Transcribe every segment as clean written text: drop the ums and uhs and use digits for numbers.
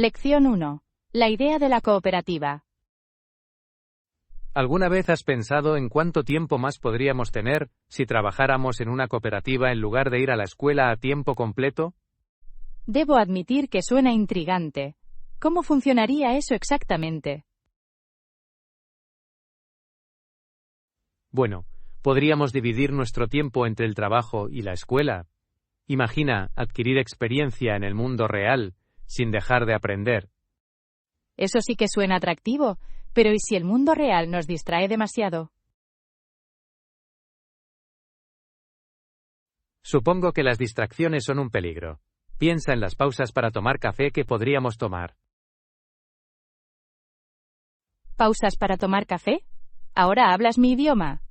Lección 1. La idea de la cooperativa. ¿Alguna vez has pensado en cuánto tiempo más podríamos tener si trabajáramos en una cooperativa en lugar de ir a la escuela a tiempo completo? Debo admitir que suena intrigante. ¿Cómo funcionaría eso exactamente? Bueno, podríamos dividir nuestro tiempo entre el trabajo y la escuela. Imagina adquirir experiencia en el mundo real, sin dejar de aprender. Eso sí que suena atractivo, pero ¿y si el mundo real nos distrae demasiado? Supongo que las distracciones son un peligro. Piensa en las pausas para tomar café que podríamos tomar. ¿Pausas para tomar café? ¿Ahora hablas mi idioma?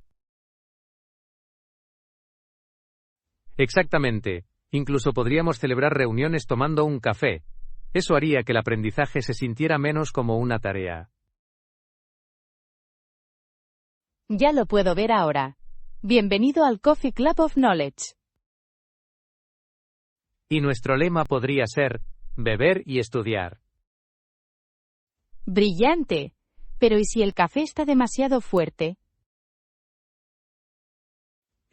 Exactamente. Incluso podríamos celebrar reuniones tomando un café. Eso haría que el aprendizaje se sintiera menos como una tarea. Ya lo puedo ver ahora. Bienvenido al Coffee Club of Knowledge. Y nuestro lema podría ser, beber y estudiar. Brillante. Pero ¿y si el café está demasiado fuerte?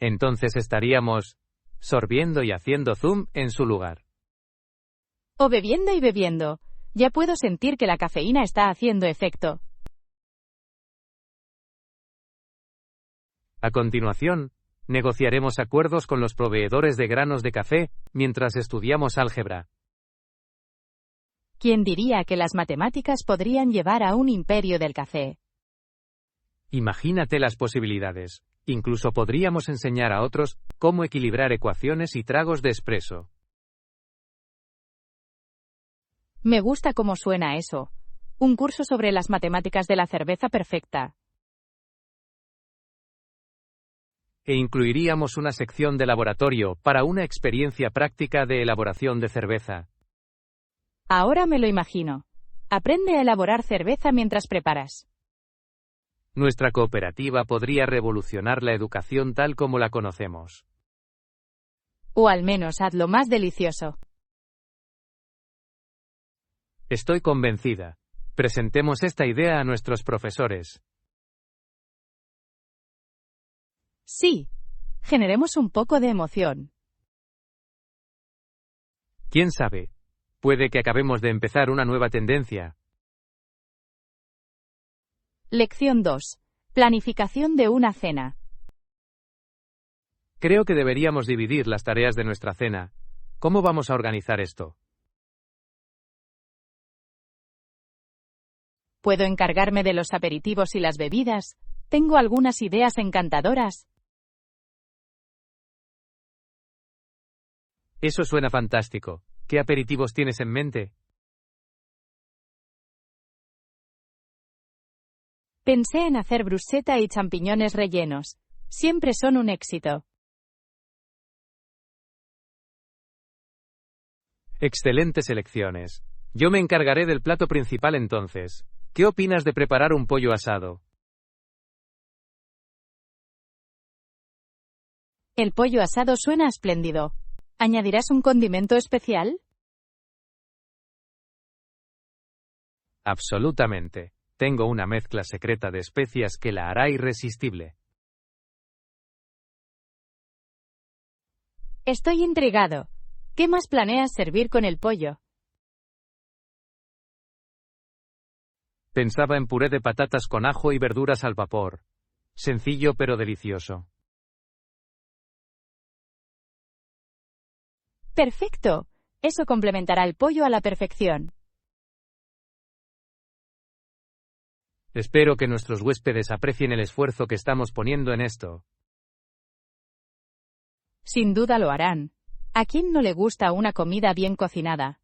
Entonces estaríamos sorbiendo y haciendo zoom en su lugar. O bebiendo y bebiendo. Ya puedo sentir que la cafeína está haciendo efecto. A continuación, negociaremos acuerdos con los proveedores de granos de café mientras estudiamos álgebra. ¿Quién diría que las matemáticas podrían llevar a un imperio del café? Imagínate las posibilidades. Incluso podríamos enseñar a otros cómo equilibrar ecuaciones y tragos de espresso. Me gusta cómo suena eso. Un curso sobre las matemáticas de la cerveza perfecta. E incluiríamos una sección de laboratorio para una experiencia práctica de elaboración de cerveza. Ahora me lo imagino. Aprende a elaborar cerveza mientras preparas. Nuestra cooperativa podría revolucionar la educación tal como la conocemos. O al menos hazlo más delicioso. Estoy convencida. Presentemos esta idea a nuestros profesores. Sí. Generemos un poco de emoción. ¿Quién sabe? Puede que acabemos de empezar una nueva tendencia. Lección 2. Planificación de una cena. Creo que deberíamos dividir las tareas de nuestra cena. ¿Cómo vamos a organizar esto? ¿Puedo encargarme de los aperitivos y las bebidas? Tengo algunas ideas encantadoras. Eso suena fantástico. ¿Qué aperitivos tienes en mente? Pensé en hacer bruschetta y champiñones rellenos. Siempre son un éxito. Excelentes elecciones. Yo me encargaré del plato principal entonces. ¿Qué opinas de preparar un pollo asado? El pollo asado suena espléndido. ¿Añadirás un condimento especial? Absolutamente. Tengo una mezcla secreta de especias que la hará irresistible. Estoy intrigado. ¿Qué más planeas servir con el pollo? Pensaba en puré de patatas con ajo y verduras al vapor. Sencillo pero delicioso. Perfecto. Eso complementará el pollo a la perfección. Espero que nuestros huéspedes aprecien el esfuerzo que estamos poniendo en esto. Sin duda lo harán. ¿A quién no le gusta una comida bien cocinada?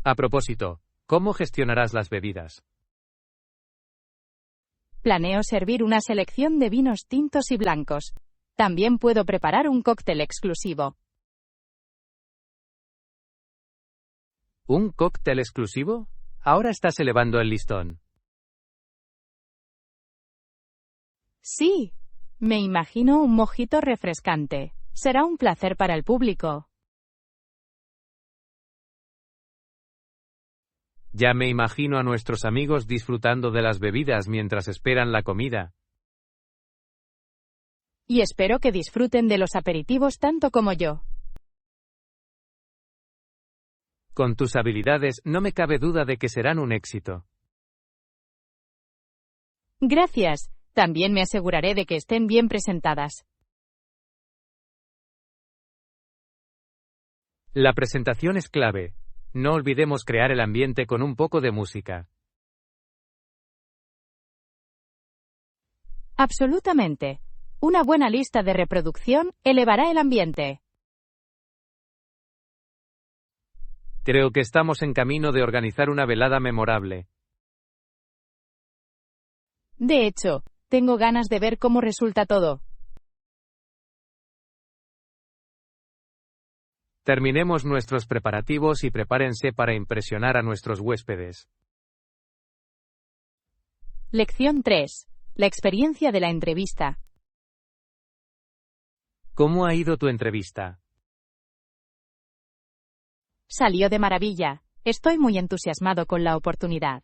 A propósito, ¿cómo gestionarás las bebidas? Planeo servir una selección de vinos tintos y blancos. También puedo preparar un cóctel exclusivo. ¿Un cóctel exclusivo? Ahora estás elevando el listón. Sí. Me imagino un mojito refrescante. Será un placer para el público. Ya me imagino a nuestros amigos disfrutando de las bebidas mientras esperan la comida. Y espero que disfruten de los aperitivos tanto como yo. Con tus habilidades no me cabe duda de que serán un éxito. Gracias. También me aseguraré de que estén bien presentadas. La presentación es clave. No olvidemos crear el ambiente con un poco de música. Absolutamente. Una buena lista de reproducción elevará el ambiente. Creo que estamos en camino de organizar una velada memorable. De hecho, tengo ganas de ver cómo resulta todo. Terminemos nuestros preparativos y prepárense para impresionar a nuestros huéspedes. Lección 3. La experiencia de la entrevista. ¿Cómo ha ido tu entrevista? Salió de maravilla. Estoy muy entusiasmado con la oportunidad.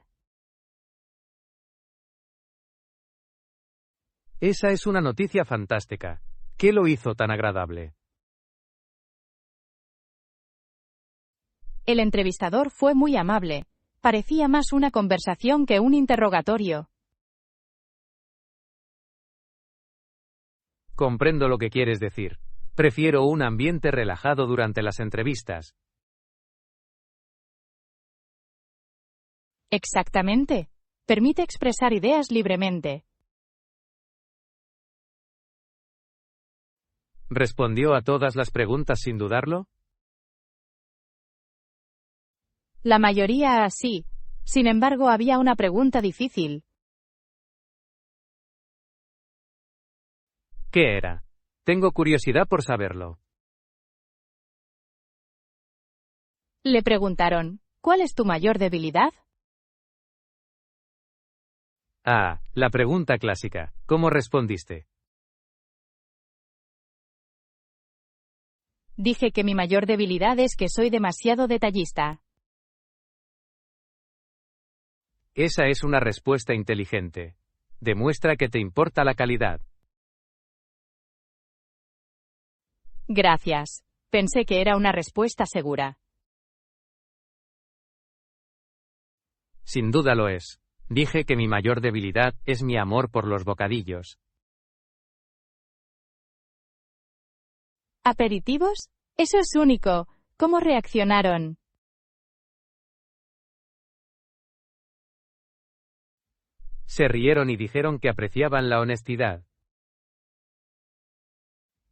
Esa es una noticia fantástica. ¿Qué lo hizo tan agradable? El entrevistador fue muy amable. Parecía más una conversación que un interrogatorio. Comprendo lo que quieres decir. Prefiero un ambiente relajado durante las entrevistas. Exactamente. Permite expresar ideas libremente. ¿Respondió a todas las preguntas sin dudarlo? La mayoría sí. Sin embargo, había una pregunta difícil. ¿Qué era? Tengo curiosidad por saberlo. Le preguntaron, ¿cuál es tu mayor debilidad? Ah, la pregunta clásica. ¿Cómo respondiste? Dije que mi mayor debilidad es que soy demasiado detallista. Esa es una respuesta inteligente. Demuestra que te importa la calidad. Gracias. Pensé que era una respuesta segura. Sin duda lo es. Dije que mi mayor debilidad es mi amor por los bocadillos. ¿Aperitivos? Eso es único. ¿Cómo reaccionaron? Se rieron y dijeron que apreciaban la honestidad.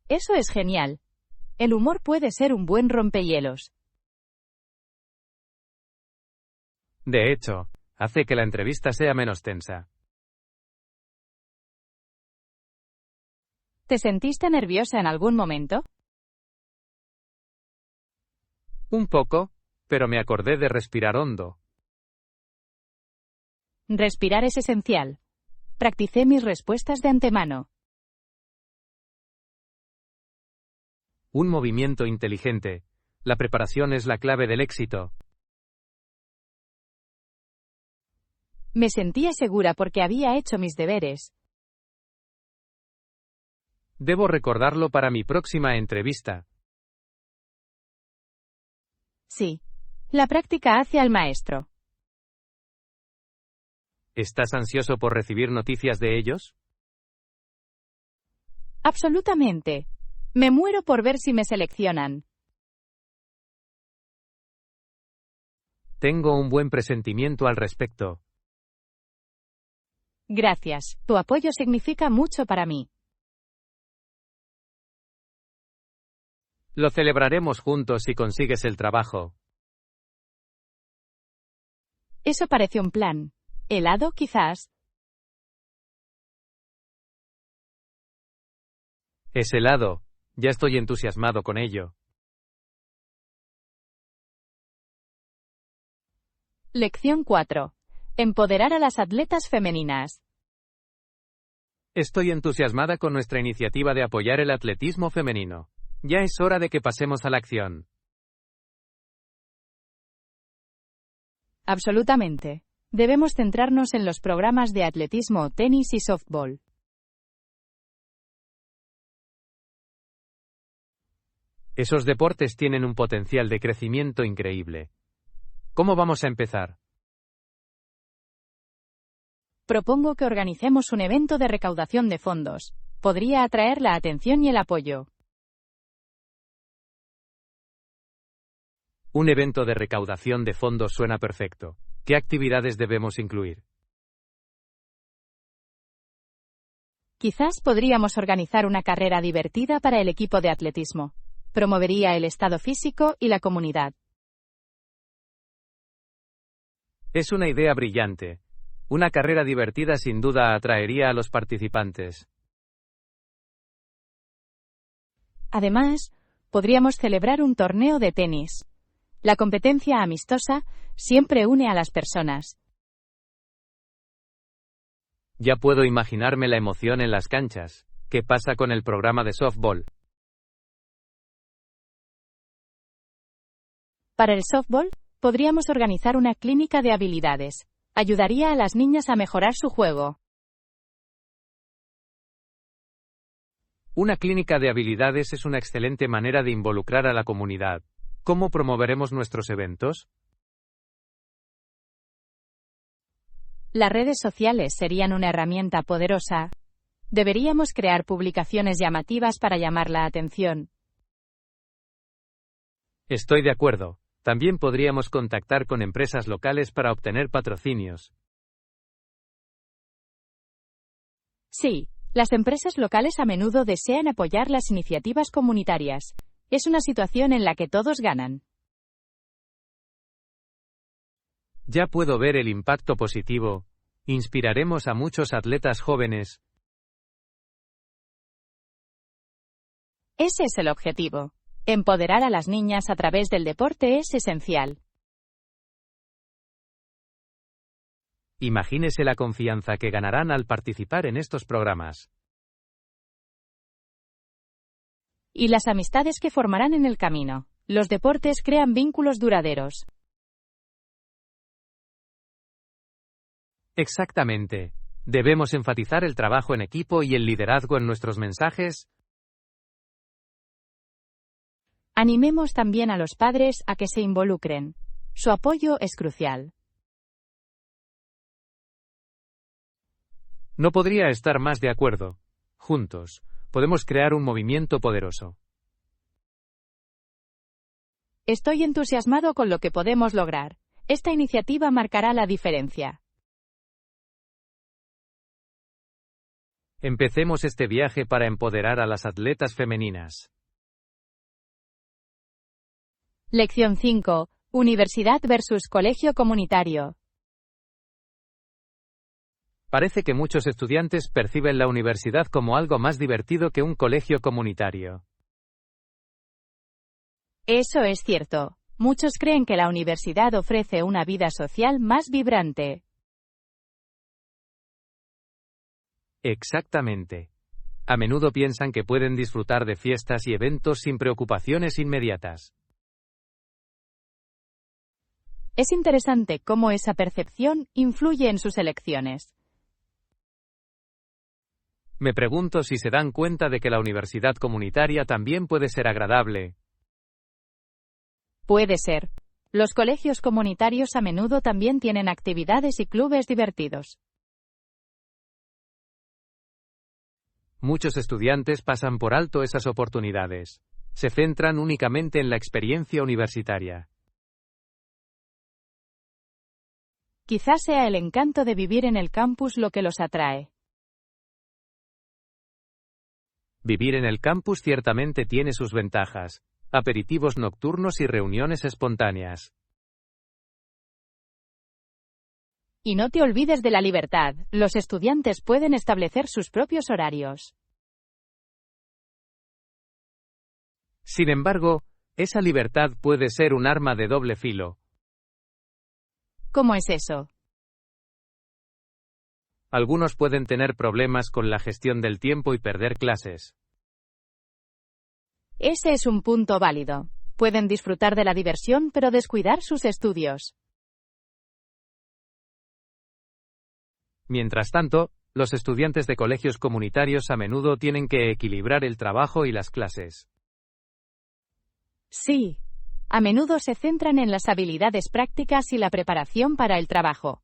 Eso es genial. El humor puede ser un buen rompehielos. De hecho, hace que la entrevista sea menos tensa. ¿Te sentiste nerviosa en algún momento? Un poco, pero me acordé de respirar hondo. Respirar es esencial. Practicé mis respuestas de antemano. Un movimiento inteligente. La preparación es la clave del éxito. Me sentía segura porque había hecho mis deberes. Debo recordarlo para mi próxima entrevista. Sí. La práctica hace al maestro. ¿Estás ansioso por recibir noticias de ellos? Absolutamente. Me muero por ver si me seleccionan. Tengo un buen presentimiento al respecto. Gracias. Tu apoyo significa mucho para mí. Lo celebraremos juntos si consigues el trabajo. Eso parece un plan. ¿Helado, quizás? Es helado. Ya estoy entusiasmado con ello. Lección 4. Empoderar a las atletas femeninas. Estoy entusiasmada con nuestra iniciativa de apoyar el atletismo femenino. Ya es hora de que pasemos a la acción. Absolutamente. Debemos centrarnos en los programas de atletismo, tenis y softball. Esos deportes tienen un potencial de crecimiento increíble. ¿Cómo vamos a empezar? Propongo que organicemos un evento de recaudación de fondos. Podría atraer la atención y el apoyo. Un evento de recaudación de fondos suena perfecto. ¿Qué actividades debemos incluir? Quizás podríamos organizar una carrera divertida para el equipo de atletismo. Promovería el estado físico y la comunidad. Es una idea brillante. Una carrera divertida sin duda atraería a los participantes. Además, podríamos celebrar un torneo de tenis. La competencia amistosa siempre une a las personas. Ya puedo imaginarme la emoción en las canchas. ¿Qué pasa con el programa de softball? Para el softball, podríamos organizar una clínica de habilidades. Ayudaría a las niñas a mejorar su juego. Una clínica de habilidades es una excelente manera de involucrar a la comunidad. ¿Cómo promoveremos nuestros eventos? Las redes sociales serían una herramienta poderosa. Deberíamos crear publicaciones llamativas para llamar la atención. Estoy de acuerdo. También podríamos contactar con empresas locales para obtener patrocinios. Sí, las empresas locales a menudo desean apoyar las iniciativas comunitarias. Es una situación en la que todos ganan. Ya puedo ver el impacto positivo. Inspiraremos a muchos atletas jóvenes. Ese es el objetivo. Empoderar a las niñas a través del deporte es esencial. Imagínese la confianza que ganarán al participar en estos programas. Y las amistades que formarán en el camino. Los deportes crean vínculos duraderos. Exactamente. Debemos enfatizar el trabajo en equipo y el liderazgo en nuestros mensajes. Animemos también a los padres a que se involucren. Su apoyo es crucial. No podría estar más de acuerdo. Juntos, podemos crear un movimiento poderoso. Estoy entusiasmado con lo que podemos lograr. Esta iniciativa marcará la diferencia. Empecemos este viaje para empoderar a las atletas femeninas. Lección 5. Universidad versus colegio comunitario. Parece que muchos estudiantes perciben la universidad como algo más divertido que un colegio comunitario. Eso es cierto. Muchos creen que la universidad ofrece una vida social más vibrante. Exactamente. A menudo piensan que pueden disfrutar de fiestas y eventos sin preocupaciones inmediatas. Es interesante cómo esa percepción influye en sus elecciones. Me pregunto si se dan cuenta de que la universidad comunitaria también puede ser agradable. Puede ser. Los colegios comunitarios a menudo también tienen actividades y clubes divertidos. Muchos estudiantes pasan por alto esas oportunidades. Se centran únicamente en la experiencia universitaria. Quizás sea el encanto de vivir en el campus lo que los atrae. Vivir en el campus ciertamente tiene sus ventajas. Aperitivos nocturnos y reuniones espontáneas. Y no te olvides de la libertad. Los estudiantes pueden establecer sus propios horarios. Sin embargo, esa libertad puede ser un arma de doble filo. ¿Cómo es eso? Algunos pueden tener problemas con la gestión del tiempo y perder clases. Ese es un punto válido. Pueden disfrutar de la diversión pero descuidar sus estudios. Mientras tanto, los estudiantes de colegios comunitarios a menudo tienen que equilibrar el trabajo y las clases. Sí. A menudo se centran en las habilidades prácticas y la preparación para el trabajo.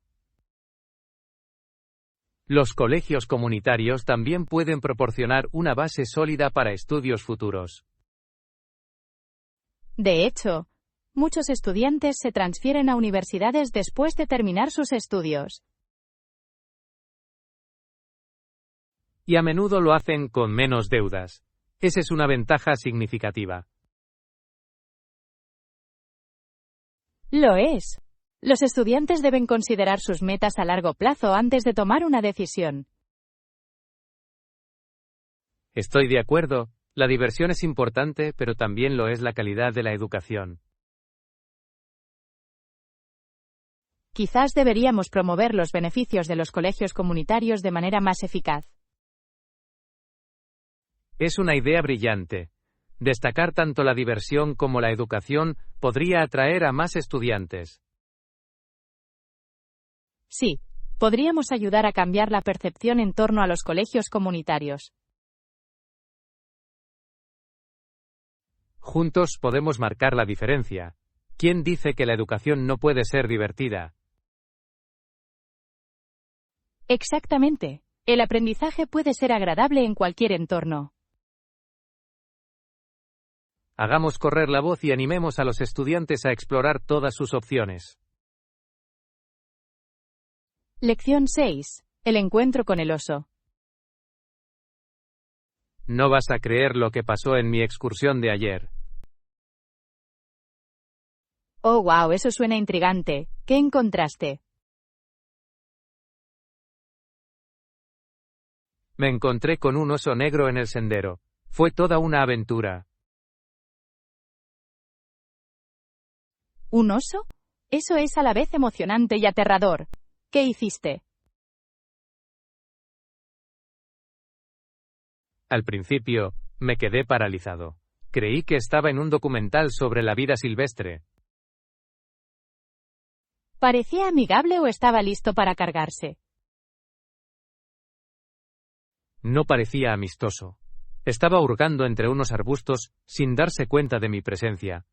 Los colegios comunitarios también pueden proporcionar una base sólida para estudios futuros. De hecho, muchos estudiantes se transfieren a universidades después de terminar sus estudios. Y a menudo lo hacen con menos deudas. Esa es una ventaja significativa. Lo es. Los estudiantes deben considerar sus metas a largo plazo antes de tomar una decisión. Estoy de acuerdo. La diversión es importante, pero también lo es la calidad de la educación. Quizás deberíamos promover los beneficios de los colegios comunitarios de manera más eficaz. Es una idea brillante. Destacar tanto la diversión como la educación podría atraer a más estudiantes. Sí, podríamos ayudar a cambiar la percepción en torno a los colegios comunitarios. Juntos podemos marcar la diferencia. ¿Quién dice que la educación no puede ser divertida? Exactamente. El aprendizaje puede ser agradable en cualquier entorno. Hagamos correr la voz y animemos a los estudiantes a explorar todas sus opciones. Lección 6. El encuentro con el oso. No vas a creer lo que pasó en mi excursión de ayer. Oh, wow, eso suena intrigante. ¿Qué encontraste? Me encontré con un oso negro en el sendero. Fue toda una aventura. ¿Un oso? Eso es a la vez emocionante y aterrador. ¿Qué hiciste? Al principio, me quedé paralizado. Creí que estaba en un documental sobre la vida silvestre. ¿Parecía amigable o estaba listo para cargarse? No parecía amistoso. Estaba hurgando entre unos arbustos, sin darse cuenta de mi presencia.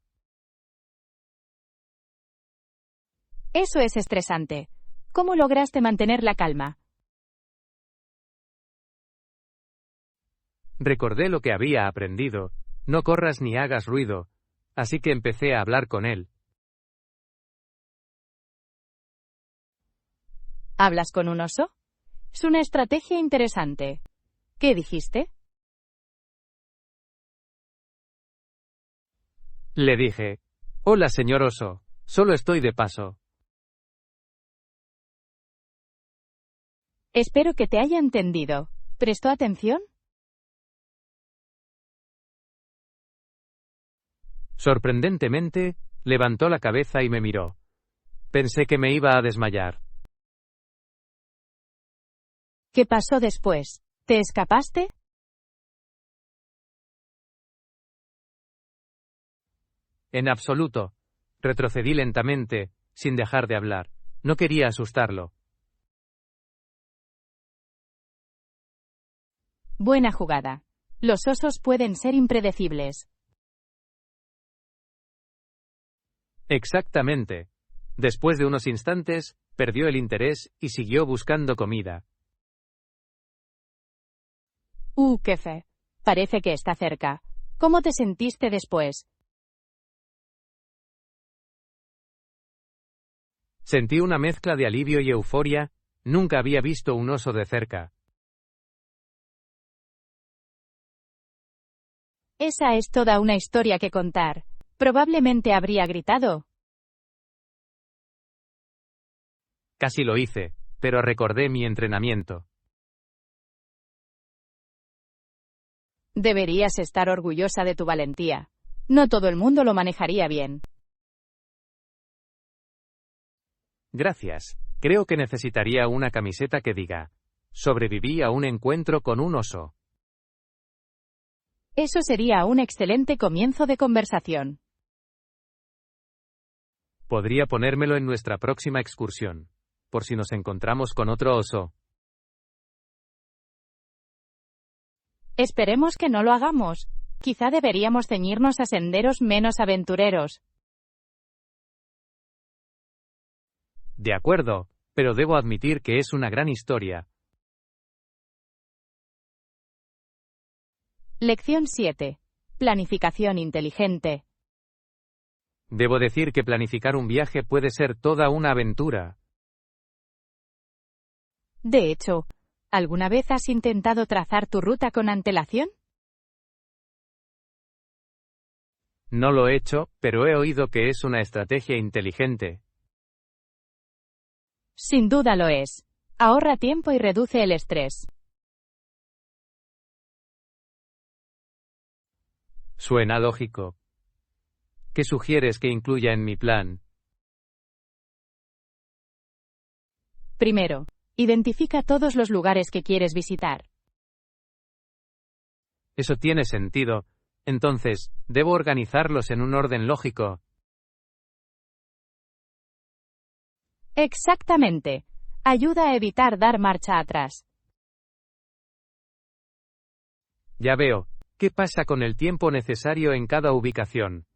Eso es estresante. ¿Cómo lograste mantener la calma? Recordé lo que había aprendido. No corras ni hagas ruido. Así que empecé a hablar con él. ¿Hablas con un oso? Es una estrategia interesante. ¿Qué dijiste? Le dije: «Hola, señor oso. Solo estoy de paso». Espero que te haya entendido. ¿Prestó atención? Sorprendentemente, levantó la cabeza y me miró. Pensé que me iba a desmayar. ¿Qué pasó después? ¿Te escapaste? En absoluto. Retrocedí lentamente, sin dejar de hablar. No quería asustarlo. Buena jugada. Los osos pueden ser impredecibles. Exactamente. Después de unos instantes, perdió el interés y siguió buscando comida. Qué fe. Parece que está cerca. ¿Cómo te sentiste después? Sentí una mezcla de alivio y euforia. Nunca había visto un oso de cerca. Esa es toda una historia que contar. Probablemente habría gritado. Casi lo hice, pero recordé mi entrenamiento. Deberías estar orgullosa de tu valentía. No todo el mundo lo manejaría bien. Gracias. Creo que necesitaría una camiseta que diga: «Sobreviví a un encuentro con un oso». Eso sería un excelente comienzo de conversación. Podría ponérmelo en nuestra próxima excursión, por si nos encontramos con otro oso. Esperemos que no lo hagamos. Quizá deberíamos ceñirnos a senderos menos aventureros. De acuerdo, pero debo admitir que es una gran historia. Lección 7. Planificación inteligente. Debo decir que planificar un viaje puede ser toda una aventura. De hecho, ¿alguna vez has intentado trazar tu ruta con antelación? No lo he hecho, pero he oído que es una estrategia inteligente. Sin duda lo es. Ahorra tiempo y reduce el estrés. Suena lógico. ¿Qué sugieres que incluya en mi plan? Primero, identifica todos los lugares que quieres visitar. Eso tiene sentido. Entonces, debo organizarlos en un orden lógico. Exactamente. Ayuda a evitar dar marcha atrás. Ya veo. ¿Qué pasa con el tiempo necesario en cada ubicación?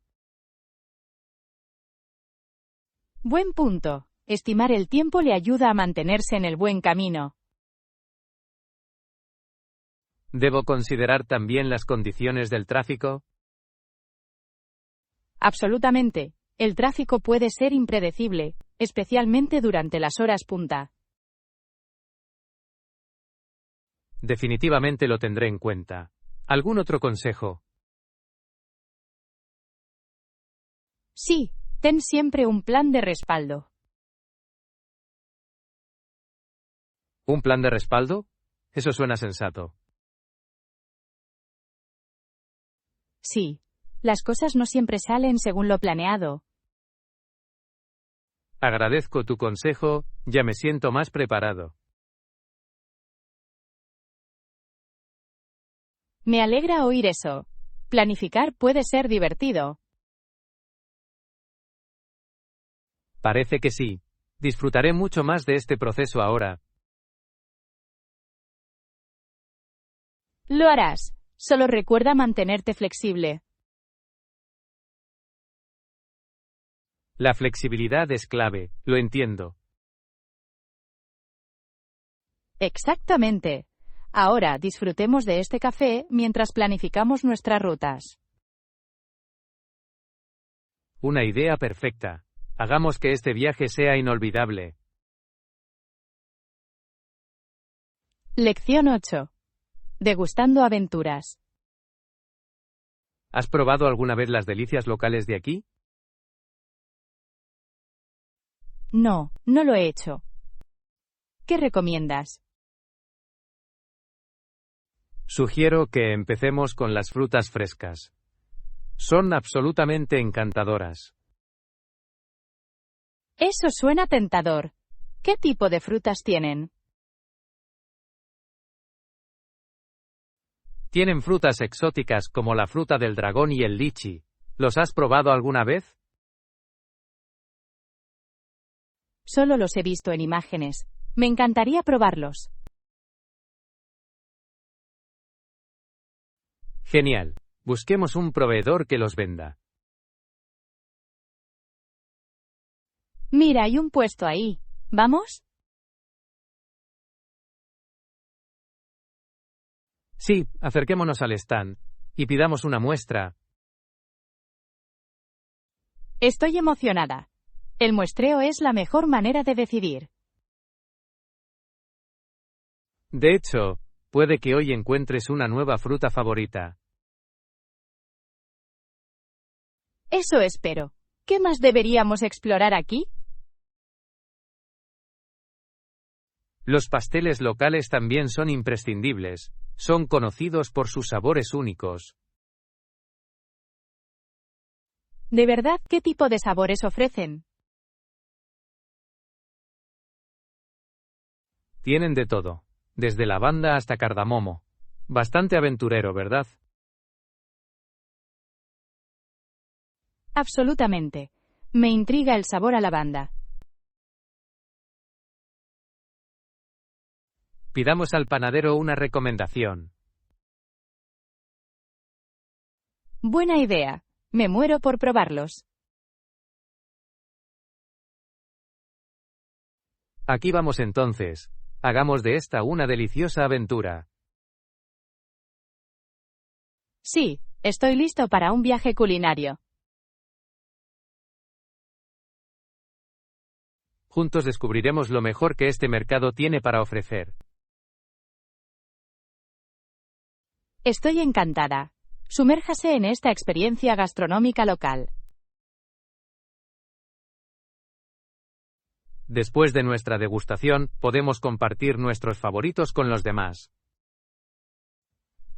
Buen punto. Estimar el tiempo le ayuda a mantenerse en el buen camino. ¿Debo considerar también las condiciones del tráfico? Absolutamente. El tráfico puede ser impredecible, especialmente durante las horas punta. Definitivamente lo tendré en cuenta. ¿Algún otro consejo? Sí, ten siempre un plan de respaldo. ¿Un plan de respaldo? Eso suena sensato. Sí, las cosas no siempre salen según lo planeado. Agradezco tu consejo, ya me siento más preparado. Me alegra oír eso. Planificar puede ser divertido. Parece que sí. Disfrutaré mucho más de este proceso ahora. Lo harás. Solo recuerda mantenerte flexible. La flexibilidad es clave, lo entiendo. Exactamente. Ahora disfrutemos de este café mientras planificamos nuestras rutas. Una idea perfecta. Hagamos que este viaje sea inolvidable. Lección 8. Degustando aventuras. ¿Has probado alguna vez las delicias locales de aquí? No, no lo he hecho. ¿Qué recomiendas? Sugiero que empecemos con las frutas frescas. Son absolutamente encantadoras. Eso suena tentador. ¿Qué tipo de frutas tienen? Tienen frutas exóticas como la fruta del dragón y el lichi. ¿Los has probado alguna vez? Solo los he visto en imágenes. Me encantaría probarlos. Genial. Busquemos un proveedor que los venda. Mira, hay un puesto ahí. ¿Vamos? Sí, acerquémonos al stand y pidamos una muestra. Estoy emocionada. El muestreo es la mejor manera de decidir. De hecho, puede que hoy encuentres una nueva fruta favorita. Eso espero. ¿Qué más deberíamos explorar aquí? Los pasteles locales también son imprescindibles. Son conocidos por sus sabores únicos. ¿De verdad qué tipo de sabores ofrecen? Tienen de todo, desde lavanda hasta cardamomo. Bastante aventurero, ¿verdad? Absolutamente. Me intriga el sabor a lavanda. Pidamos al panadero una recomendación. Buena idea. Me muero por probarlos. Aquí vamos entonces. Hagamos de esta una deliciosa aventura. Sí, estoy listo para un viaje culinario. Juntos descubriremos lo mejor que este mercado tiene para ofrecer. Estoy encantada. Sumérjase en esta experiencia gastronómica local. Después de nuestra degustación, podemos compartir nuestros favoritos con los demás.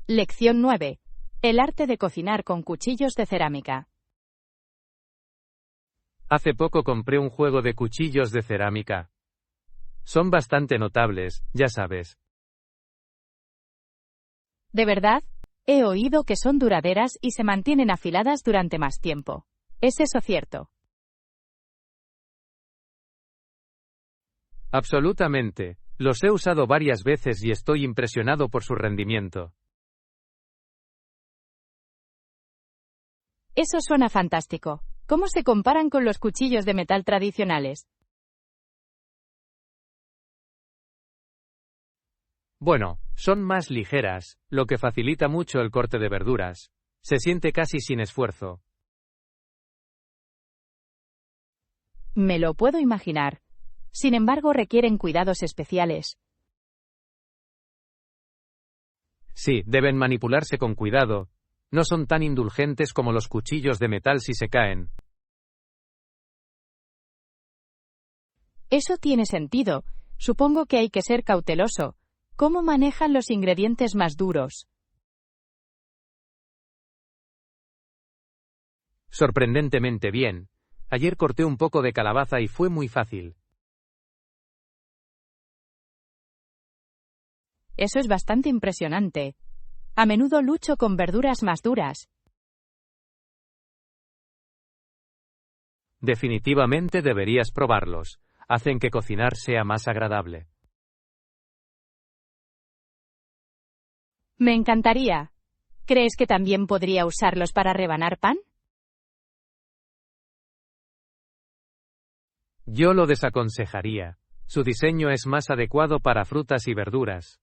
Lección 9. El arte de cocinar con cuchillos de cerámica. Hace poco compré un juego de cuchillos de cerámica. Son bastante notables, ya sabes. ¿De verdad? He oído que son duraderas y se mantienen afiladas durante más tiempo. ¿Es eso cierto? Absolutamente. Los he usado varias veces y estoy impresionado por su rendimiento. Eso suena fantástico. ¿Cómo se comparan con los cuchillos de metal tradicionales? Bueno, son más ligeras, lo que facilita mucho el corte de verduras. Se siente casi sin esfuerzo. Me lo puedo imaginar. Sin embargo, requieren cuidados especiales. Sí, deben manipularse con cuidado. No son tan indulgentes como los cuchillos de metal si se caen. Eso tiene sentido. Supongo que hay que ser cauteloso. ¿Cómo manejan los ingredientes más duros? Sorprendentemente bien. Ayer corté un poco de calabaza y fue muy fácil. Eso es bastante impresionante. A menudo lucho con verduras más duras. Definitivamente deberías probarlos. Hacen que cocinar sea más agradable. Me encantaría. ¿Crees que también podría usarlos para rebanar pan? Yo lo desaconsejaría. Su diseño es más adecuado para frutas y verduras.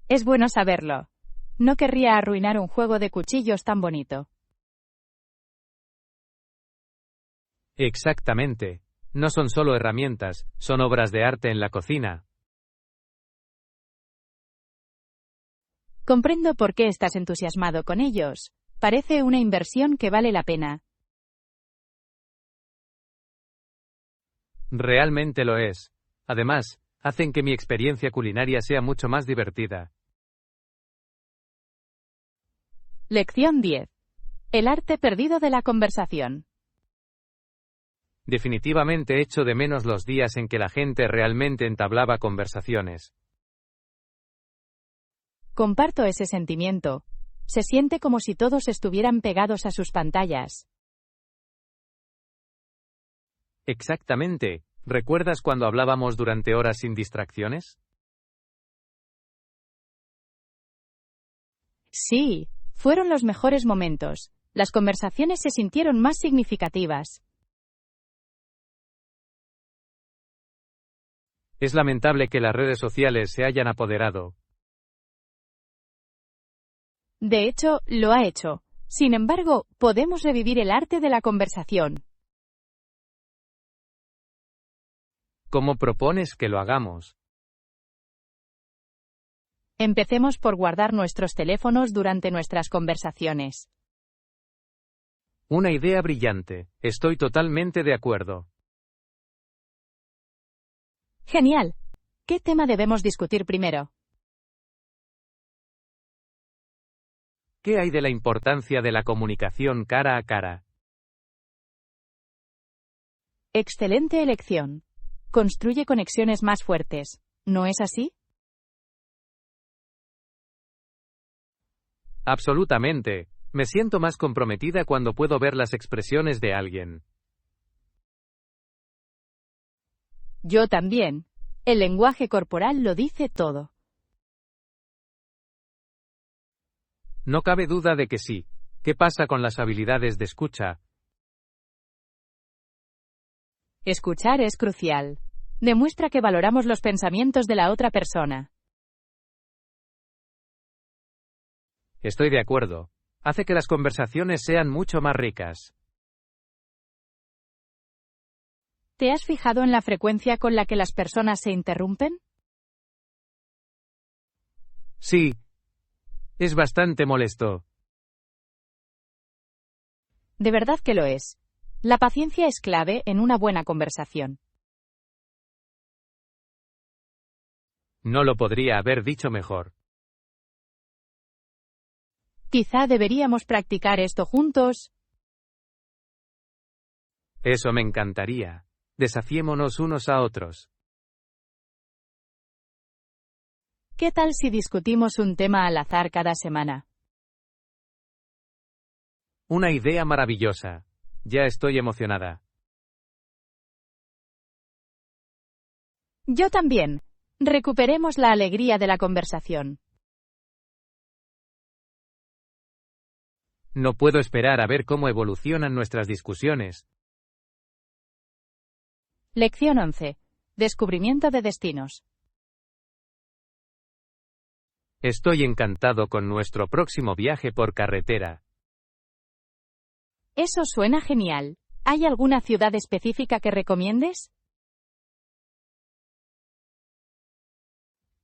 Es bueno saberlo. No querría arruinar un juego de cuchillos tan bonito. Exactamente. No son solo herramientas, son obras de arte en la cocina. Comprendo por qué estás entusiasmado con ellos. Parece una inversión que vale la pena. Realmente lo es. Además, hacen que mi experiencia culinaria sea mucho más divertida. Lección 10. El arte perdido de la conversación. Definitivamente echo de menos los días en que la gente realmente entablaba conversaciones. Comparto ese sentimiento. Se siente como si todos estuvieran pegados a sus pantallas. Exactamente. ¿Recuerdas cuando hablábamos durante horas sin distracciones? Sí, fueron los mejores momentos. Las conversaciones se sintieron más significativas. Es lamentable que las redes sociales se hayan apoderado. De hecho, lo ha hecho. Sin embargo, podemos revivir el arte de la conversación. ¿Cómo propones que lo hagamos? Empecemos por guardar nuestros teléfonos durante nuestras conversaciones. Una idea brillante. Estoy totalmente de acuerdo. Genial. ¿Qué tema debemos discutir primero? ¿Qué hay de la importancia de la comunicación cara a cara? Excelente elección. Construye conexiones más fuertes, ¿no es así? Absolutamente. Me siento más comprometida cuando puedo ver las expresiones de alguien. Yo también. El lenguaje corporal lo dice todo. No cabe duda de que sí. ¿Qué pasa con las habilidades de escucha? Escuchar es crucial. Demuestra que valoramos los pensamientos de la otra persona. Estoy de acuerdo. Hace que las conversaciones sean mucho más ricas. ¿Te has fijado en la frecuencia con la que las personas se interrumpen? Sí. Es bastante molesto. De verdad que lo es. La paciencia es clave en una buena conversación. No lo podría haber dicho mejor. Quizá deberíamos practicar esto juntos. Eso me encantaría. Desafiémonos unos a otros. ¿Qué tal si discutimos un tema al azar cada semana? Una idea maravillosa. Ya estoy emocionada. Yo también. Recuperemos la alegría de la conversación. No puedo esperar a ver cómo evolucionan nuestras discusiones. Lección 11. Descubrimiento de destinos. Estoy encantado con nuestro próximo viaje por carretera. Eso suena genial. ¿Hay alguna ciudad específica que recomiendes?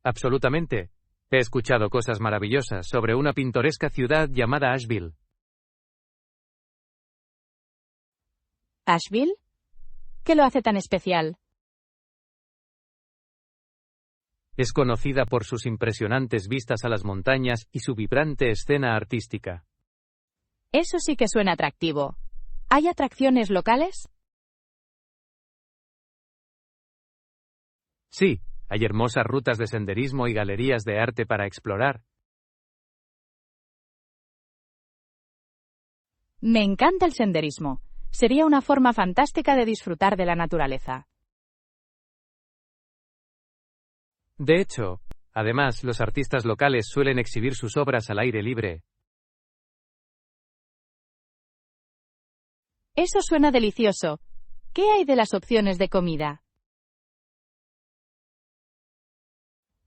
Absolutamente. He escuchado cosas maravillosas sobre una pintoresca ciudad llamada Asheville. ¿Asheville? ¿Qué lo hace tan especial? Es conocida por sus impresionantes vistas a las montañas y su vibrante escena artística. Eso sí que suena atractivo. ¿Hay atracciones locales? Sí, hay hermosas rutas de senderismo y galerías de arte para explorar. Me encanta el senderismo. Sería una forma fantástica de disfrutar de la naturaleza. De hecho, además, los artistas locales suelen exhibir sus obras al aire libre. Eso suena delicioso. ¿Qué hay de las opciones de comida?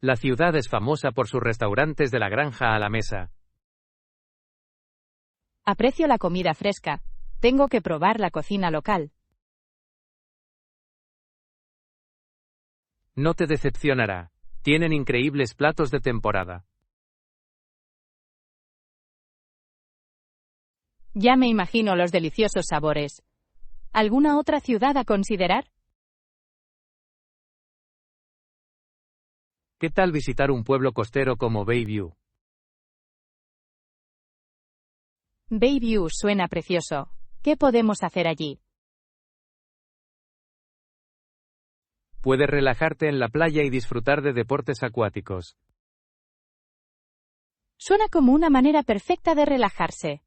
La ciudad es famosa por sus restaurantes de la granja a la mesa. Aprecio la comida fresca. Tengo que probar la cocina local. No te decepcionará. Tienen increíbles platos de temporada. Ya me imagino los deliciosos sabores. ¿Alguna otra ciudad a considerar? ¿Qué tal visitar un pueblo costero como Bayview? Bayview suena precioso. ¿Qué podemos hacer allí? Puedes relajarte en la playa y disfrutar de deportes acuáticos. Suena como una manera perfecta de relajarse.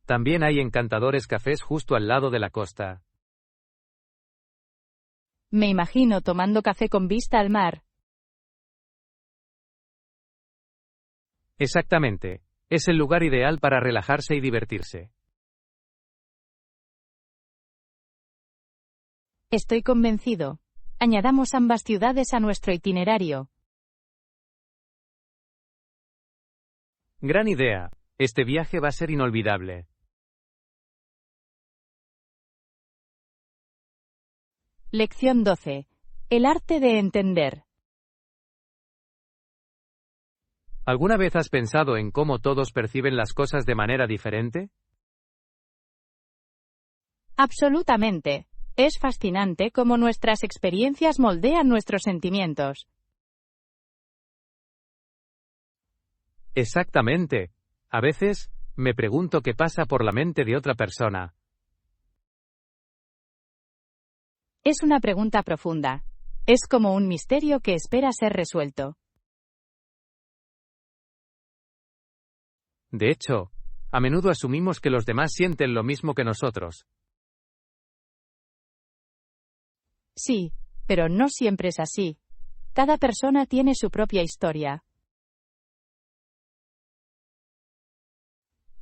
También hay encantadores cafés justo al lado de la costa. Me imagino tomando café con vista al mar. Exactamente. Es el lugar ideal para relajarse y divertirse. Estoy convencido. Añadamos ambas ciudades a nuestro itinerario. Gran idea. Este viaje va a ser inolvidable. Lección 12. El arte de entender. ¿Alguna vez has pensado en cómo todos perciben las cosas de manera diferente? Absolutamente. Es fascinante cómo nuestras experiencias moldean nuestros sentimientos. Exactamente. A veces, me pregunto qué pasa por la mente de otra persona. Es una pregunta profunda. Es como un misterio que espera ser resuelto. De hecho, a menudo asumimos que los demás sienten lo mismo que nosotros. Sí, pero no siempre es así. Cada persona tiene su propia historia.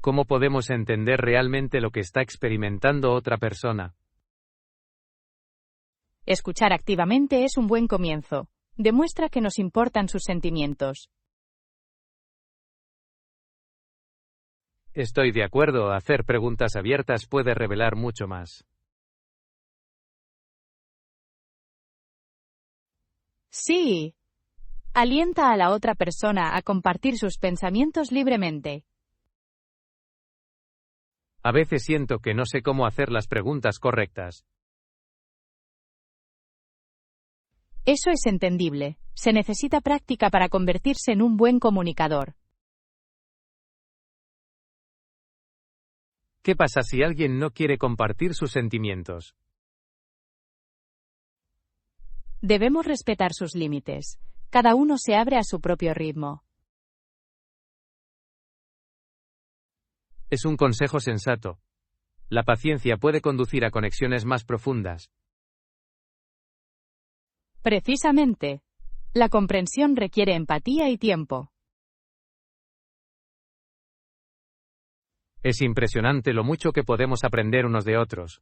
¿Cómo podemos entender realmente lo que está experimentando otra persona? Escuchar activamente es un buen comienzo. Demuestra que nos importan sus sentimientos. Estoy de acuerdo, hacer preguntas abiertas puede revelar mucho más. Sí. Alienta a la otra persona a compartir sus pensamientos libremente. A veces siento que no sé cómo hacer las preguntas correctas. Eso es entendible. Se necesita práctica para convertirse en un buen comunicador. ¿Qué pasa si alguien no quiere compartir sus sentimientos? Debemos respetar sus límites. Cada uno se abre a su propio ritmo. Es un consejo sensato. La paciencia puede conducir a conexiones más profundas. Precisamente. La comprensión requiere empatía y tiempo. Es impresionante lo mucho que podemos aprender unos de otros.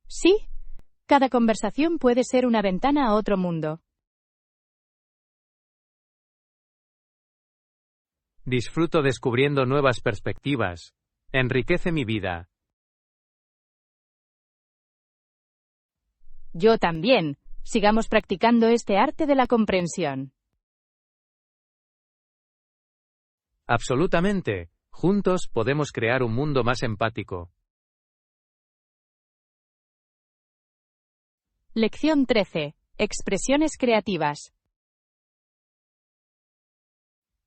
Sí. Cada conversación puede ser una ventana a otro mundo. Disfruto descubriendo nuevas perspectivas. Enriquece mi vida. Yo también. Sigamos practicando este arte de la comprensión. Absolutamente. Juntos podemos crear un mundo más empático. Lección 13. Expresiones creativas.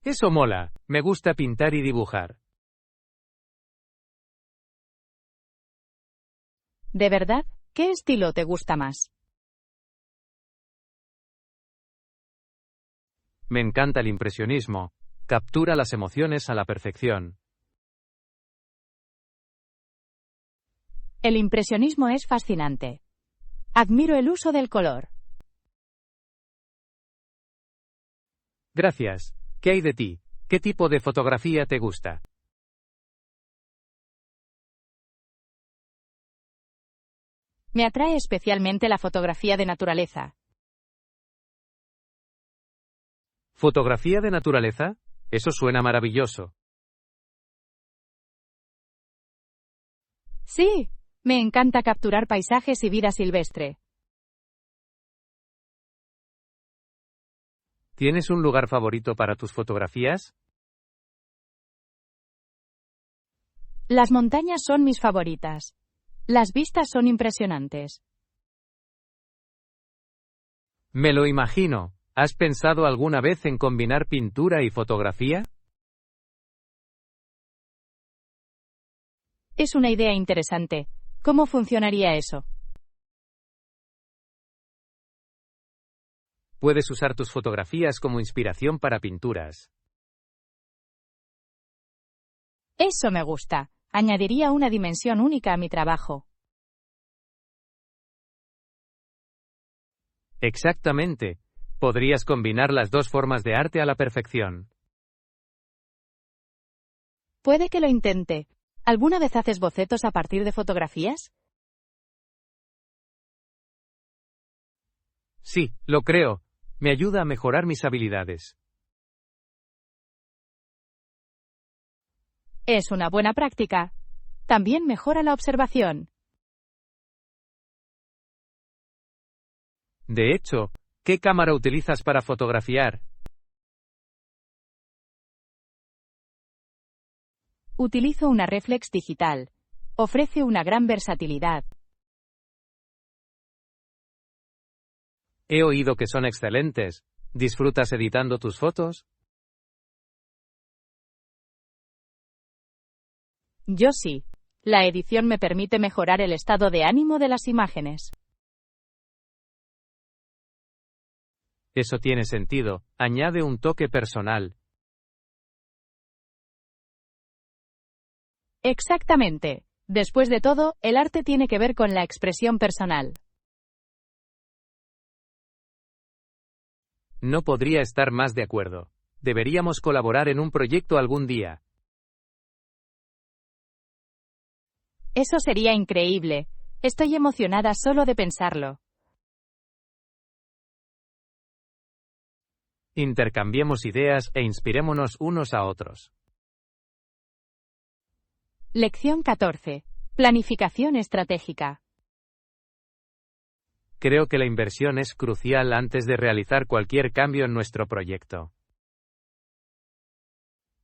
Eso mola. Me gusta pintar y dibujar. ¿De verdad? ¿Qué estilo te gusta más? Me encanta el impresionismo. Captura las emociones a la perfección. El impresionismo es fascinante. Admiro el uso del color. Gracias. ¿Qué hay de ti? ¿Qué tipo de fotografía te gusta? Me atrae especialmente la fotografía de naturaleza. ¿Fotografía de naturaleza? Eso suena maravilloso. Sí, me encanta capturar paisajes y vida silvestre. ¿Tienes un lugar favorito para tus fotografías? Las montañas son mis favoritas. Las vistas son impresionantes. Me lo imagino. ¿Has pensado alguna vez en combinar pintura y fotografía? Es una idea interesante. ¿Cómo funcionaría eso? Puedes usar tus fotografías como inspiración para pinturas. Eso me gusta. Añadiría una dimensión única a mi trabajo. Exactamente. Podrías combinar las dos formas de arte a la perfección. Puede que lo intente. ¿Alguna vez haces bocetos a partir de fotografías? Sí, lo creo. Me ayuda a mejorar mis habilidades. Es una buena práctica. También mejora la observación. De hecho, ¿qué cámara utilizas para fotografiar? Utilizo una reflex digital. Ofrece una gran versatilidad. He oído que son excelentes. ¿Disfrutas editando tus fotos? Yo sí. La edición me permite mejorar el estado de ánimo de las imágenes. Eso tiene sentido. Añade un toque personal. Exactamente. Después de todo, el arte tiene que ver con la expresión personal. No podría estar más de acuerdo. deberíamos colaborar en un proyecto algún día. Eso sería increíble. Estoy emocionada solo de pensarlo. Intercambiemos ideas e inspirémonos unos a otros. Lección 14. Planificación estratégica. Creo que la inversión es crucial antes de realizar cualquier cambio en nuestro proyecto.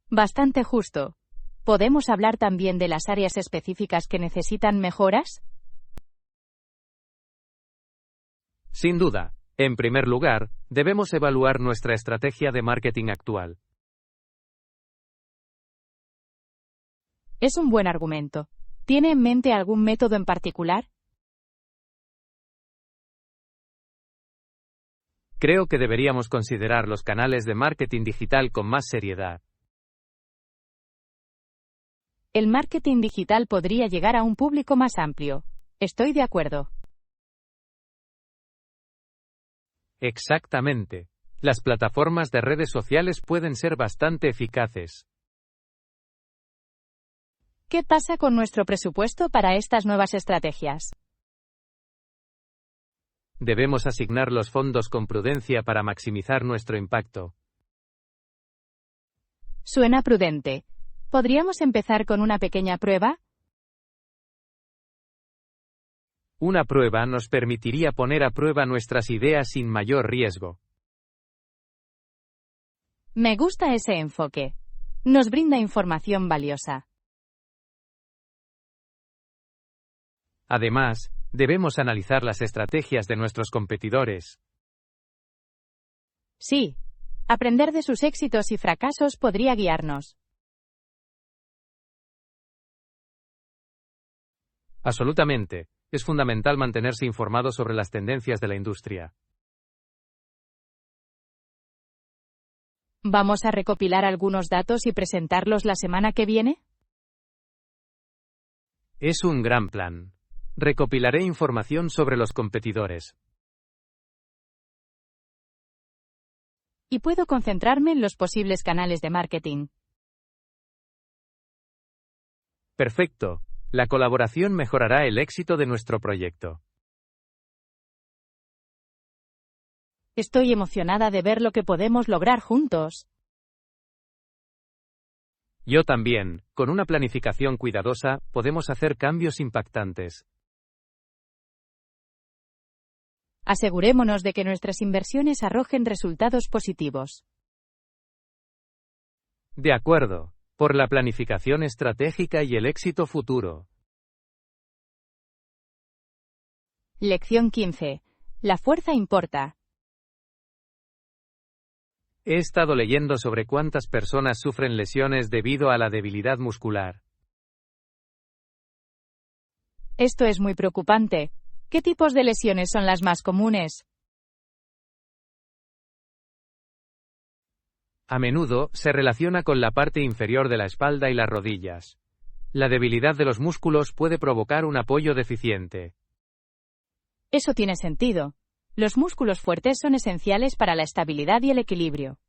Bastante justo. ¿Podemos hablar también de las áreas específicas que necesitan mejoras? Sin duda, en primer lugar, debemos evaluar nuestra estrategia de marketing actual. Es un buen argumento. ¿Tiene en mente algún método en particular? Creo que deberíamos considerar los canales de marketing digital con más seriedad. El marketing digital podría llegar a un público más amplio. Estoy de acuerdo. Exactamente. Las plataformas de redes sociales pueden ser bastante eficaces. ¿Qué pasa con nuestro presupuesto para estas nuevas estrategias? Debemos asignar los fondos con prudencia para maximizar nuestro impacto. Suena prudente. ¿Podríamos empezar con una pequeña prueba? Una prueba nos permitiría poner a prueba nuestras ideas sin mayor riesgo. Me gusta ese enfoque. Nos brinda información valiosa. Además, debemos analizar las estrategias de nuestros competidores. Sí. Aprender de sus éxitos y fracasos podría guiarnos. Absolutamente. Es fundamental mantenerse informado sobre las tendencias de la industria. ¿Vamos a recopilar algunos datos y presentarlos la semana que viene? Es un gran plan. Recopilaré información sobre los competidores. Y puedo concentrarme en los posibles canales de marketing. Perfecto. La colaboración mejorará el éxito de nuestro proyecto. Estoy emocionada de ver lo que podemos lograr juntos. Yo también. Con una planificación cuidadosa, podemos hacer cambios impactantes. Asegurémonos de que nuestras inversiones arrojen resultados positivos. De acuerdo. Por la planificación estratégica y el éxito futuro. Lección 15. La fuerza importa. He estado leyendo sobre cuántas personas sufren lesiones debido a la debilidad muscular. Esto es muy preocupante. ¿Qué tipos de lesiones son las más comunes? A menudo, se relaciona con la parte inferior de la espalda y las rodillas. La debilidad de los músculos puede provocar un apoyo deficiente. Eso tiene sentido. Los músculos fuertes son esenciales para la estabilidad y el equilibrio.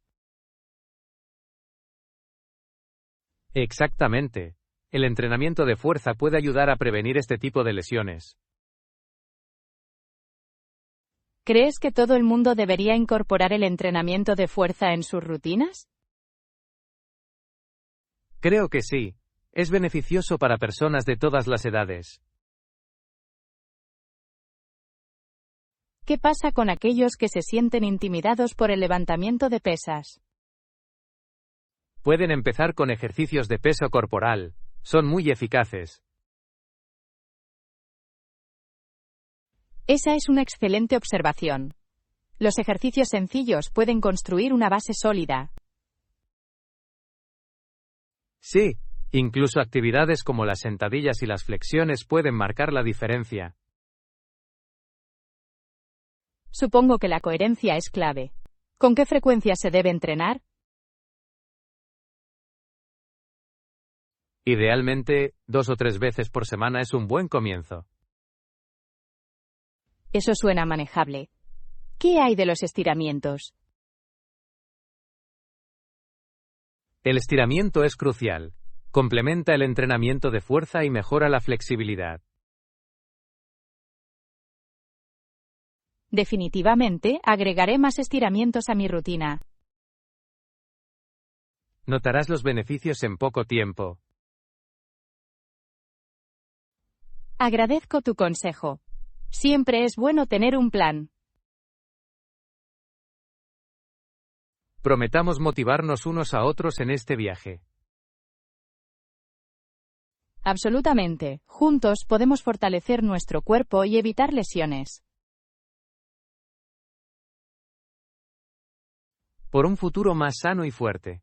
Exactamente. El entrenamiento de fuerza puede ayudar a prevenir este tipo de lesiones. ¿Crees que todo el mundo debería incorporar el entrenamiento de fuerza en sus rutinas? Creo que sí. Es beneficioso para personas de todas las edades. ¿Qué pasa con aquellos que se sienten intimidados por el levantamiento de pesas? Pueden empezar con ejercicios de peso corporal. Son muy eficaces. Esa es una excelente observación. Los ejercicios sencillos pueden construir una base sólida. Sí, incluso actividades como las sentadillas y las flexiones pueden marcar la diferencia. Supongo que la coherencia es clave. ¿Con qué frecuencia se debe entrenar? Idealmente, 2 o 3 veces por semana es un buen comienzo. Eso suena manejable. ¿Qué hay de los estiramientos? El estiramiento es crucial. Complementa el entrenamiento de fuerza y mejora la flexibilidad. Definitivamente, agregaré más estiramientos a mi rutina. Notarás los beneficios en poco tiempo. Agradezco tu consejo. Siempre es bueno tener un plan. Prometamos motivarnos unos a otros en este viaje. Absolutamente. Juntos podemos fortalecer nuestro cuerpo y evitar lesiones. Por un futuro más sano y fuerte.